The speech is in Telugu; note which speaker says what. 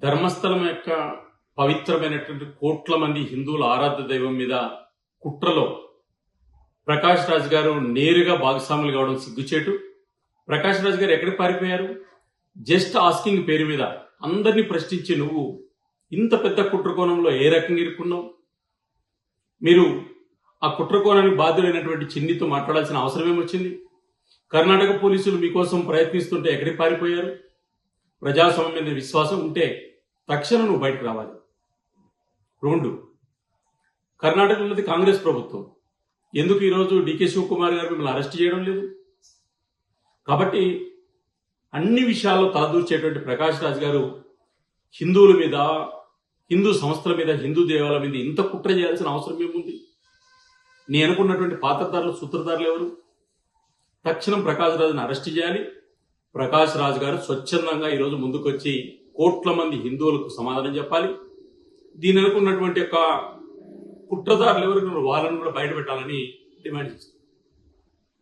Speaker 1: ధర్మస్థలం యొక్క పవిత్రమైనటువంటి కోట్ల మంది హిందువుల ఆరాధ్య దైవం మీద కుట్రలో ప్రకాష్ రాజ్ గారు నేరుగా భాగస్వాములు కావడం సిగ్గుచేటు. ప్రకాష్ రాజ్ గారు ఎక్కడికి పారిపోయారు? జస్ట్ ఆస్కింగ్ పేరు మీద అందరినీ ప్రశ్నించి నువ్వు ఇంత పెద్ద కుట్రకోణంలో ఏ రకంగా ఇరుక్కున్నావు? మీరు ఆ కుట్రకోణానికి బాధ్యుడైనటువంటి చిన్నితో మాట్లాడాల్సిన అవసరం ఏమొచ్చింది? కర్ణాటక పోలీసులు మీకోసం ప్రయత్నిస్తుంటే ఎక్కడికి పారిపోయారు? ప్రజాస్వామ్యం మీద విశ్వాసం ఉంటే తక్షణం నువ్వు బయటకు రావాలి. 2, కర్ణాటకలోది కాంగ్రెస్ ప్రభుత్వం. ఎందుకు ఈరోజు డికే శివకుమార్ గారు మిమ్మల్ని అరెస్ట్ చేయడం లేదు? కాబట్టి అన్ని విషయాల్లో తలదూర్చేటువంటి ప్రకాష్ రాజ్ గారు హిందువుల మీద, హిందూ సంస్థల మీద, హిందూ దేవాలయాల మీద ఇంత కుట్ర చేయాల్సిన అవసరం ఏముంది? నేను అనుకున్నటువంటి పాత్రధారులు, సూత్రధారులు ఎవరు? తక్షణం ప్రకాష్ రాజ్ని అరెస్ట్ చేయాలి. ప్రకాష్ రాజ్ గారు స్వచ్ఛందంగా ఈరోజు ముందుకొచ్చి కోట్ల మంది హిందువులకు సమాధానం చెప్పాలి. దీని అనుకున్నటువంటి యొక్క కుట్రదారులు ఎవరు వాళ్ళని కూడా బయట పెట్టాలని డిమాండ్ చేస్తారు.